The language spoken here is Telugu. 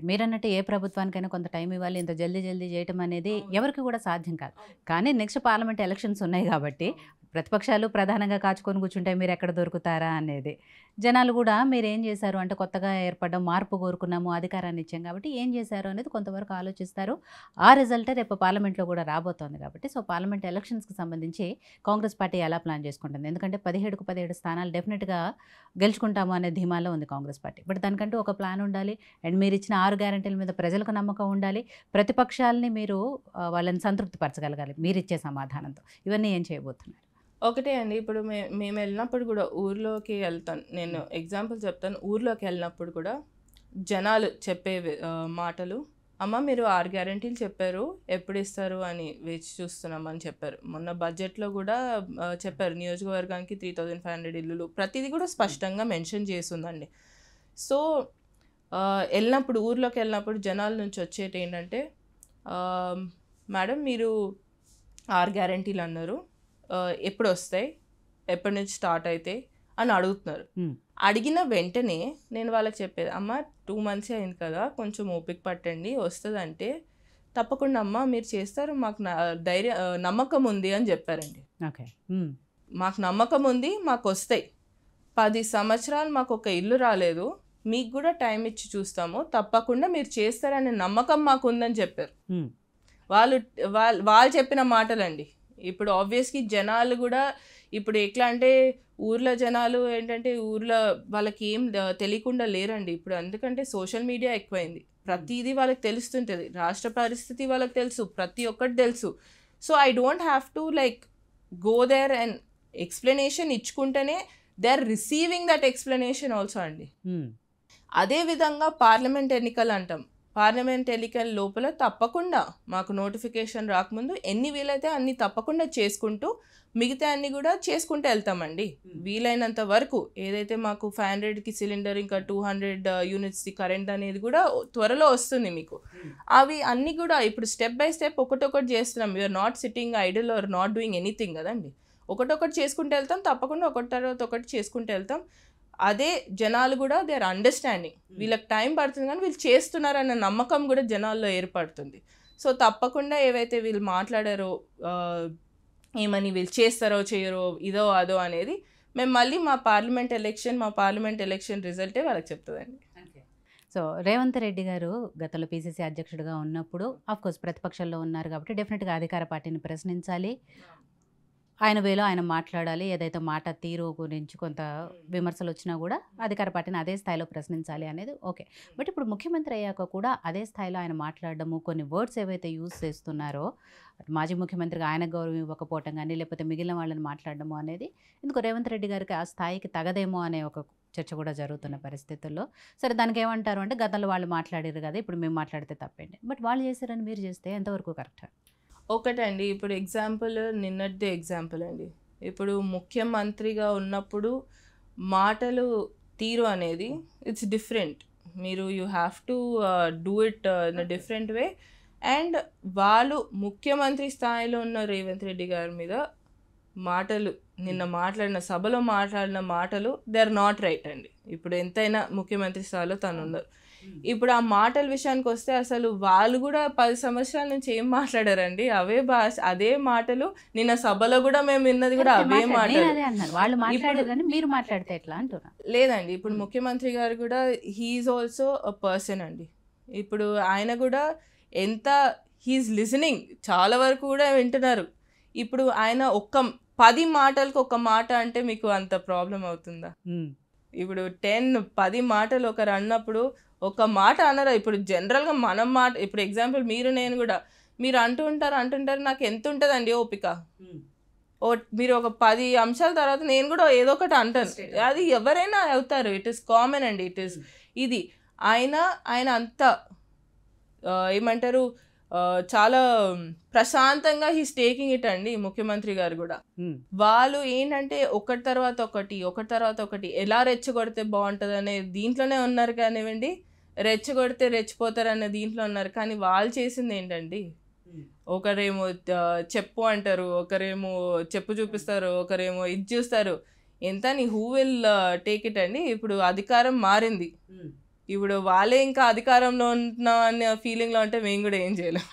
మీరన్నట్టు ఏ ప్రభుత్వానికైనా కొంత టైం ఇవ్వాలి. ఇంత జల్దీ జల్దీ చేయటం అనేది ఎవరికి కూడా సాధ్యం కాదు. కానీ నెక్స్ట్ పార్లమెంట్ ఎలక్షన్స్ ఉన్నాయి కాబట్టి ప్రతిపక్షాలు ప్రధానంగా కాచుకొని కూర్చుంటే మీరెక్కడ దొరుకుతారా అనేది. జనాలు కూడా మీరేం చేశారు అంటే కొత్తగా ఏర్పడ్డం, మార్పు కోరుకున్నాము, అధికారాన్ని ఇచ్చాం కాబట్టి ఏం చేశారు అనేది కొంతవరకు ఆలోచిస్తారు. ఆ రిజల్టే రేపు పార్లమెంట్‌లో కూడా రాబోతోంది కాబట్టి సో, పార్లమెంట్ ఎలక్షన్స్‌కి సంబంధించి కాంగ్రెస్ పార్టీ ఎలా ప్లాన్ చేసుకుంటుంది? ఎందుకంటే 17కు 17 స్థానాలు డెఫినిట్‌గా గెలుచుకుంటాము అనే ధీమాలో ఉంది కాంగ్రెస్ పార్టీ. బట్ దానికంటూ ఒక ప్లాన్ ఉండాలి. అండ్ మీరిచ్చిన 6 గ్యారంటీల మీద ప్రజలకు నమ్మకం ఉండాలి. ప్రతిపక్షాలని మీరు వాళ్ళని సంతృప్తి పరచగలగాలి మీరిచ్చే సమాధానంతో. ఇవన్నీ ఏం చేయబోతున్నారు? ఒకటే అండి. ఇప్పుడు మేము వెళ్ళినప్పుడు కూడా ఊర్లోకి వెళ్తాను. నేను ఎగ్జాంపుల్ చెప్తాను. ఊర్లోకి వెళ్ళినప్పుడు కూడా జనాలు చెప్పే మాటలు, అమ్మ మీరు 6 గ్యారంటీలు చెప్పారు, ఎప్పుడు ఇస్తారు అని వేచి చూస్తున్నామని చెప్పారు. మొన్న బడ్జెట్లో కూడా చెప్పారు, నియోజకవర్గానికి 3500 ఇల్లులు, ప్రతిదీ కూడా స్పష్టంగా మెన్షన్ చేసిందండి. సో వెళ్ళినప్పుడు ఊర్లోకి వెళ్ళినప్పుడు జనాల నుంచి వచ్చేటి ఏంటంటే, మేడం మీరు 6 గ్యారంటీలు అన్నారు, ఎప్పుడు వస్తాయి, ఎప్పటి నుంచి స్టార్ట్ అవుతాయి అని అడుగుతున్నారు. అడిగిన వెంటనే నేను వాళ్ళకి చెప్పేది, అమ్మ 2 months అయింది కదా, కొంచెం ఓపిక పట్టండి, వస్తుందంటే తప్పకుండా అమ్మ మీరు చేస్తారు, మాకు నమ్మకం ఉంది అని చెప్పారండి. ఓకే, మాకు నమ్మకం ఉంది, మాకు వస్తాయి. 10 సంవత్సరాలు మాకు ఒక ఇల్లు రాలేదు, మీకు కూడా టైం ఇచ్చి చూస్తాము, తప్పకుండా మీరు చేస్తారనే నమ్మకం మాకు ఉందని చెప్పారు. వాళ్ళు చెప్పిన మాటలండి. ఇప్పుడు ఆబ్వియస్లీ జనాలు కూడా ఇప్పుడు ఎట్లా అంటే ఊర్లో జనాలు ఏంటంటే ఊర్లో వాళ్ళకి ఏం తెలియకుండా లేరండి ఇప్పుడు. ఎందుకంటే సోషల్ మీడియా ఎక్కువైంది, ప్రతిదీ వాళ్ళకి తెలుస్తుంటుంది, రాష్ట్ర పరిస్థితి వాళ్ళకి తెలుసు, ప్రతి ఒక్కటి తెలుసు. So I don't have to like go there and explanation ఇచ్చుకుంటేనే they are receiving that explanation also అండి. అదేవిధంగా పార్లమెంట్ ఎన్నికలు అంటాం. పార్లమెంట్ ఎన్నికల లోపల తప్పకుండా మాకు నోటిఫికేషన్ రాకముందు ఎన్ని వీలైతే అన్ని తప్పకుండా చేసుకుంటూ మిగతా అన్ని కూడా చేసుకుంటూ వెళ్తామండి. వీలైనంత వరకు ఏదైతే మాకు 500కి సిలిండర్, ఇంకా 200 యూనిట్స్ది కరెంట్ అనేది కూడా త్వరలో వస్తుంది మీకు. అవి అన్నీ కూడా ఇప్పుడు స్టెప్ బై స్టెప్ ఒకటొకటి చేస్తున్నాం. You're not sitting idle or not doing anything కదండి. ఒకటొకటి చేసుకుంటూ వెళ్తాం, తప్పకుండా ఒకటి తర్వాత ఒకటి చేసుకుంటూ వెళ్తాం. అదే జనాలు కూడా దే ఆర్ అండర్స్టాండింగ్, వీళ్ళకి టైం పడుతుంది కానీ వీళ్ళు చేస్తున్నారన్న నమ్మకం కూడా జనాల్లో ఏర్పడుతుంది. సో తప్పకుండా ఏవైతే వీళ్ళు మాట్లాడారో, ఏమని వీళ్ళు చేస్తారో చేయరో, ఇదో అదో అనేది మేము మళ్ళీ మా పార్లమెంట్ ఎలక్షన్ రిజల్టే వాళ్ళకి చెప్తుందండి. సో రేవంత్ రెడ్డి గారు గతంలో పీసీసీ అధ్యక్షుడిగా ఉన్నప్పుడు ఆఫ్కోర్స్ ప్రతిపక్షంలో ఉన్నారు కాబట్టి డెఫినెట్గా అధికార పార్టీని ప్రశ్నించాలి, ఆయన వేలో ఆయన మాట్లాడాలి. ఏదైతే మాట తీరు గురించి కొంత విమర్శలు వచ్చినా కూడా అధికార పార్టీని అదే స్థాయిలో ప్రశ్నించాలి అనేది ఓకే. బట్ ఇప్పుడు ముఖ్యమంత్రి అయ్యాక కూడా అదే స్థాయిలో ఆయన మాట్లాడడము, కొన్ని వర్డ్స్ ఏవైతే యూజ్ చేస్తున్నారో, మాజీ ముఖ్యమంత్రిగా ఆయన గౌరవం ఇవ్వకపోవటం కానీ లేకపోతే మిగిలిన వాళ్ళని మాట్లాడడము అనేది ఎందుకు రేవంత్ రెడ్డి గారికి ఆ స్థాయికి తగదేమో అనే ఒక చర్చ కూడా జరుగుతున్న పరిస్థితుల్లో, సరే దానికి ఏమంటారు అంటే గతంలో వాళ్ళు మాట్లాడారు కదా, ఇప్పుడు మేము మాట్లాడితే తప్పేంటి, బట్ వాళ్ళు చేశారని మీరు చేస్తే ఎంతవరకు కరెక్ట్? ఒకటండి, ఇప్పుడు ఎగ్జాంపుల్ నిన్నటిదే ఎగ్జాంపుల్ అండి. ఇప్పుడు ముఖ్యమంత్రిగా ఉన్నప్పుడు మాటలు తీరు అనేది ఇట్స్ డిఫరెంట్. మీరు you have to do it in a different way. And వాళ్ళు ముఖ్యమంత్రి స్థాయిలో ఉన్న రేవంత్ రెడ్డి గారి మీద మాటలు, నిన్న మాట్లాడిన సభలో మాట్లాడిన మాటలు దే ఆర్ నాట్ రైట్ అండి. ఇప్పుడు ఎంతైనా ముఖ్యమంత్రి స్థాయిలో తను ఉన్నారు. ఇప్పుడు ఆ మాటల విషయానికి వస్తే అసలు వాళ్ళు కూడా 10 సంవత్సరాల నుంచి ఏం మాట్లాడారండి, అవే అదే మాటలు నిన్న సభలో కూడా మేము విన్నది కూడా అవే మాటలు. లేదండి, ఇప్పుడు ముఖ్యమంత్రి గారు కూడా హీఈస్ ఆల్సో అ పర్సన్ అండి. ఇప్పుడు ఆయన కూడా ఎంత హీఈస్ లిసనింగ్, చాలా వరకు కూడా వింటున్నారు. ఇప్పుడు ఆయన 10 మాటలకు ఒక మాట అంటే మీకు అంత ప్రాబ్లం అవుతుందా? ఇప్పుడు 10 మాటలు ఒకరు అన్నప్పుడు ఒక మాట అనరా? ఇప్పుడు జనరల్గా మనం ఇప్పుడు ఎగ్జాంపుల్ మీరు నేను కూడా మీరు అంటుంటారు నాకు ఎంత ఉంటుందండి ఓపిక. మీరు ఒక 10 అంశాల తర్వాత నేను కూడా ఏదో ఒకటి అంటాను, అది ఎవరైనా అవుతారు, ఇట్ ఈస్ కామన్ అండి. ఇది ఆయన అంత ఏమంటారు, చాలా ప్రశాంతంగా హీస్ టేకింగ్ ఇట్ అండి ముఖ్యమంత్రి గారు కూడా. వాళ్ళు ఏంటంటే ఒకటి తర్వాత ఒకటి ఎలా రెచ్చగొడితే బాగుంటుంది అనే దీంట్లోనే ఉన్నారు కానివ్వండి, రెచ్చగొడితే రెచ్చిపోతారు అనే దీంట్లో ఉన్నారు. కానీ వాళ్ళు చేసింది ఏంటండి, ఒకరేమో చెప్పు అంటారు, ఒకరేమో చెప్పు చూపిస్తారు, ఒకరేమో ఇది చూస్తారు. ఎంత నీ హూ విల్ టేక్ ఇట్ అండి. ఇప్పుడు అధికారం మారింది, ఇప్పుడు వాళ్ళే ఇంకా అధికారంలో ఉంటున్నాం అనే ఫీలింగ్లో ఉంటే మేము కూడా ఏం చేయలేము.